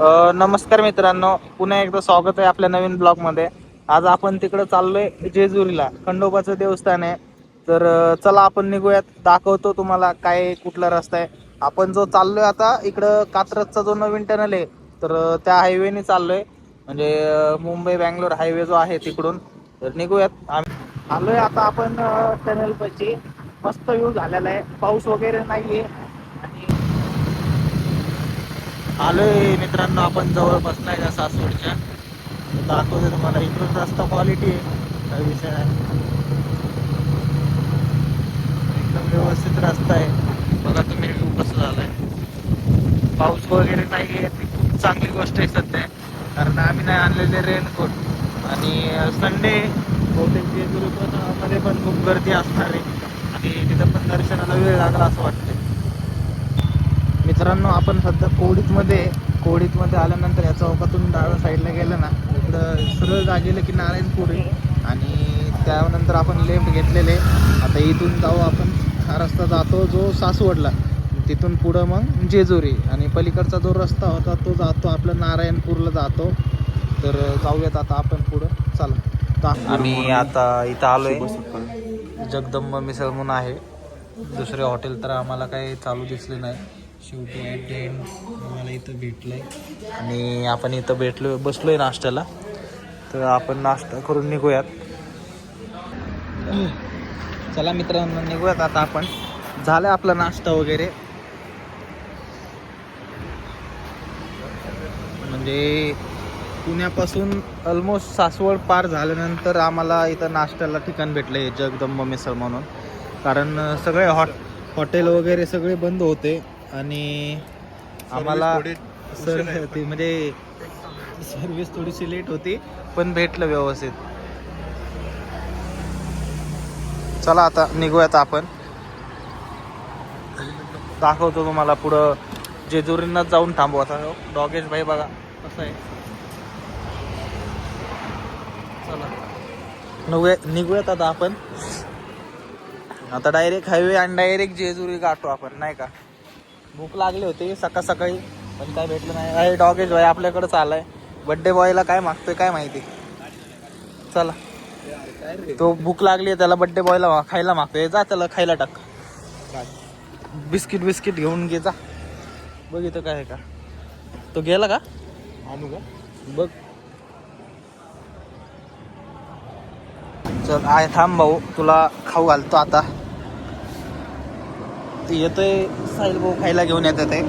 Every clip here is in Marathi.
नमस्कार मित्रांनो, पुन्हा एकदा स्वागत आहे आपल्या नवीन ब्लॉगमध्ये. आज आपण तिकडे चाललोय जेजुरीला, खंडोबाचं देवस्थान आहे. तर चला आपण निघूयात, दाखवतो तुम्हाला काय कुठला रस्ता आहे. आपण जो चाललोय आता इकडं कात्रजचा जो नवीन टनल आहे, तर त्या हायवेने चाललोय. म्हणजे मुंबई बँगलोर हायवे जो आहे तिकडून. तर निघूयात. आम्ही आलोय आता आपण टनल पाशी. मस्त व्ह्यू झालेला आहे, पाऊस वगैरे नाहीये. आलोय मित्रांनो, आपण जवळ बसलाय का सासवडच्या. दाखवतो तुम्हाला, इकडून रस्ता क्वालिटी आहे, काही विषय नाही. एकदम व्यवस्थित रस्ता आहे बघा तुम्ही, कसं झालाय. पाऊस वगैरे नाही आहे, ती खूप चांगली गोष्ट आहे सध्या. कारण आम्ही नाही आणलेले रेनकोट. आणि संडे बहुतेक जेजुरी मध्ये पण खूप गर्दी असणार आहे. आणि तिथं पण दर्शनाला वेळ लागला असं वाटतंय. मित्रांनो, आपण सध्या कोडीतमध्ये आल्यानंतर या चौकातून डाव्या साईडला गेलं ना, इकडं सरळ गेलं की नारायणपूर आहे. आणि त्यानंतर आपण लेफ्ट घेतलेले. आता इथून जाऊ आपण, हा रस्ता जातो जो सासवडला, तिथून पुढं मग जेजुरी. आणि पलीकडचा जो रस्ता होता तो जातो आपलं नारायणपूरला जातो. तर जाऊयात आता आपण पुढं, चला. आम्ही आता इथं आलोय, जगदंब मिसळ म्हणून आहे. दुसरे हॉटेल तर आम्हाला काही चालू दिसले नाही. शेवटी ॲट द एंड आम्हाला इथं भेटलंय आणि आपण इथं बसलोय नाश्त्याला. तर आपण नाश्ता करून निघूयात. चला मित्रांनो, निघूयात आता आपण. झालं आपला नाश्ता वगैरे. म्हणजे पुण्यापासून ऑलमोस्ट सासवड पार झाल्यानंतर आम्हाला इथं नाश्त्याला ठिकाण भेटलं जगदंब मिसळ म्हणून. कारण सगळे हॉटेल वगैरे सगळे बंद होते आणि आम्हाला ती म्हणजे सर्विस थोडीशी लेट होती, पण भेटलं व्यवस्थित. चला आता निघूयात आपण. दाखवतो तुम्हाला पुढं जेजुरींनाच जाऊन थांबू आता. डॉगेश भाई बघा कसं आहे. चला निघूयात आता आपण. आता डायरेक्ट हायवे आणि डायरेक्ट जेजुरी गाठू आपण, नाही का. भूक लागली होती सकाळ सकाळी, पण काय भेटलं नाही. अरे डॉगेश भाई आपल्याकडे चालाय, बड्डे बॉयला काय मागतोय काय माहिती. चला, तो भूक लागली त्याला, बड्डे बॉयला खायला मागतोय. जा त्याला खायला टाक, बिस्किट घेऊन घे जा. बघ इथं काय आहे का. तो गेला का, आणू का बघ. चल आय थांब भाऊ, तुला खाऊ घालतो आता. येतोय साहिल भाऊ, खायला घेऊन येतात आहे.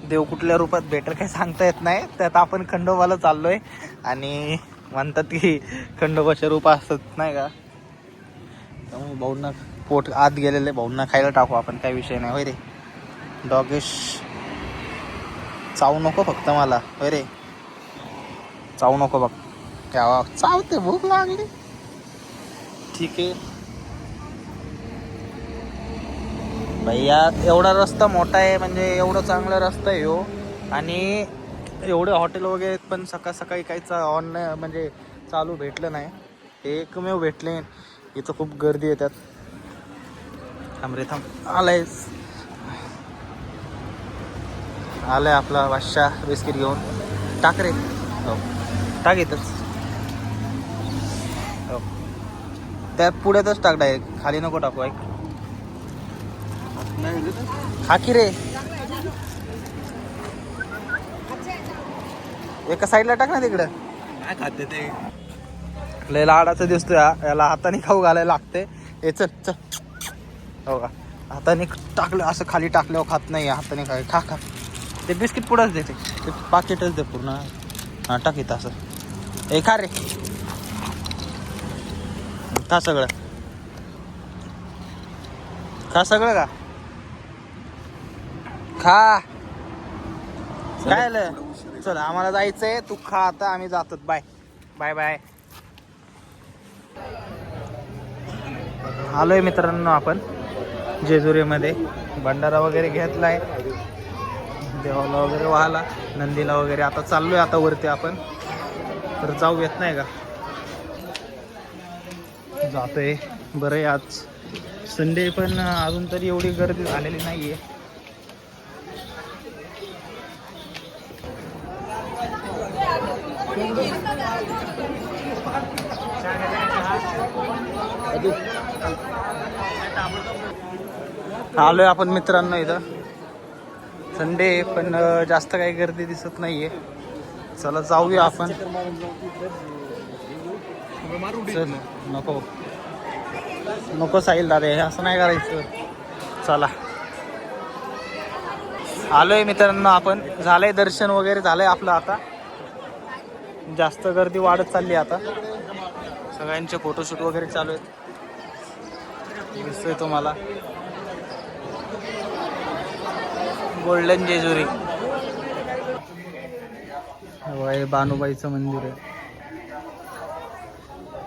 देव कुठल्या रूपात भेटेल काही सांगता येत नाही. त्यात आपण खंडोबाला चाललोय आणि म्हणतात की खंडोबाचे रूप असतात, नाही का. त्यामुळे भाऊंना पोट आत गेलेले, भाऊंना खायला टाकू आपण, काही विषय नाही. होय रे डॉगेश, चावू नको फक्त मला. होय रे, चावू नको बघ. तेव्हा चावते, भूक लागली. ठीक आहे भैया, एवढा रस्ता मोठा आहे, म्हणजे एवढं चांगला रस्ता आहे हो. आणि एवढे हॉटेल वगैरे पण सकाळ सकाळी काहीच ऑनलाईन म्हणजे चालू भेटलं नाही. हे एकमेव भेटले. इथं खूप गर्दी येतात. थांब रे थांब, आलाय आपला बादशाह बिस्किट घेऊन. टाक रे, हो टाक इथंच, हो त्या पुढ्यातच टाक, डायरेक्ट खाली नको टाकू. ऐक, खा की रे, एका साईडला टाक ना तिकडं. काय खाते ते, लय लाडाचं दिसतोय. याला हाताने खाऊ घालायला लागते. हे चल चल, हो का, हाताने टाकलं असं खाली टाकल्यावर खात नाही. हाताने खा खा. ते बिस्किट पुढंच देते, ते पाकिटच दे पूर्ण. हां टाक इथं असं. हे खा रे, खा सगळं, खा सगळं का, खा. काय आलं, चल आम्हाला जायचंय, तू खा आता, आम्ही जातो. Bye bye bye. आलोय मित्रांनो आपण जेजुरीमध्ये. भंडारा वगैरे घेतलाय, देवाला वगैरे वाहला, नंदीला वगैरे. आता चाललोय आता वरती आपण. तर जाऊ येत नाही का, जातोय. बरं आहे आज संडे, पण अजून तरी एवढी गर्दी झालेली नाहीये. आलोय आपण मित्रांनो इथं. संडे पण जास्त काही गर्दी दिसत नाहीये. चला जाऊया आपण. चल नको नको साहिल दादा, हे असं नाही करायचं. चला आलोय मित्रांनो आपण. झालंय दर्शन वगैरे झालंय आपलं. आता जास्त गर्दी वाढत चालली. आता सगळ्यांचे फोटोशूट वगैरे चालू आहेत. दिसतोय तुम्हाला गोल्डन जेजुरी. हे बानुबाईचं मंदिर आहे.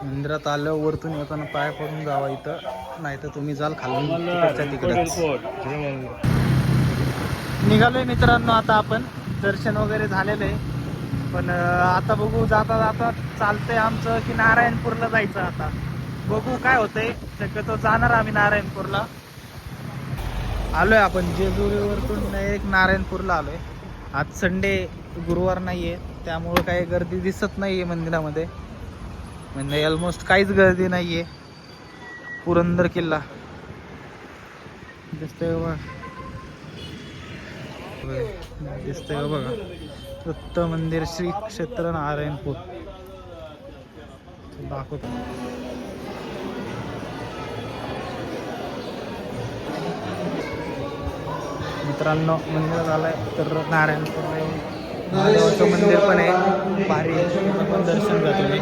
मंदिरात आलं वरतून येताना पाय पडून जावा इथं, नाही तर तुम्ही जाल खालून तिकडच. निघालोय मित्रांनो आता आपण. दर्शन वगैरे झालेलं आहे. पण आता बघू जाता जाता चालतंय आमचं की नारायणपूरला जायचं. आता बघू काय होतंय. शक्यतो जाणार आम्ही नारायणपूरला. आलोय आपण जेजुरीवरतून डायरेक्ट नारायणपूरला आलोय. आज संडे, गुरुवार नाहीये, त्यामुळं काही गर्दी दिसत नाहीये मंदिरामध्ये. म्हणजे ऑलमोस्ट काहीच गर्दी नाहीये. पुरंदर किल्ला दिसतोय बघा. दिसतंय बघा. दत्त मंदिर, श्री क्षेत्र नारायणपूर दाखवतो. मित्रांनो मंदिरात आलाय तर नारायणपूरला येऊन महादेवाचं मंदिर पण आहे, भारी आहे. पण दर्शन घ्या तुम्ही.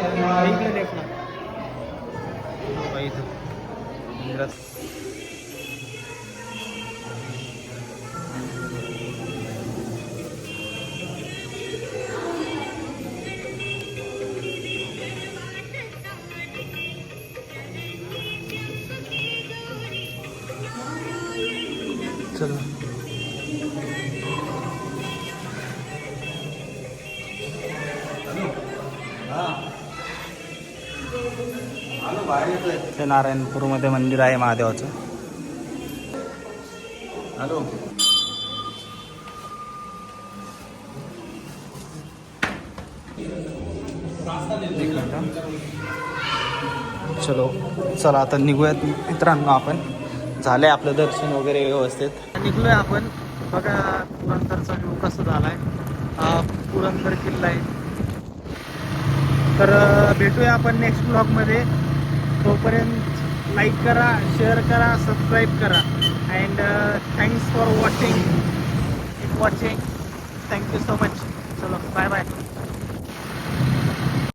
इथं मंदिरात चला. हे नारायणपूरमध्ये मंदिर आहे महादेवाचं. हॅलो चलो चला आता निघूयात मित्रांनो आपण. झालंय आपलं दर्शन वगैरे व्यवस्थित. निघलोय आपण. बघा पुरंदरचा व्ह्यू कसा झालाय. हा पुरंदर किल्ला आहे. तर भेटूया आपण नेक्स्ट ब्लॉगमध्ये. तोपर्यंत लाईक करा, शेअर करा, सबस्क्राईब करा. And thanks for watching. Thank you so much. चलो बाय बाय.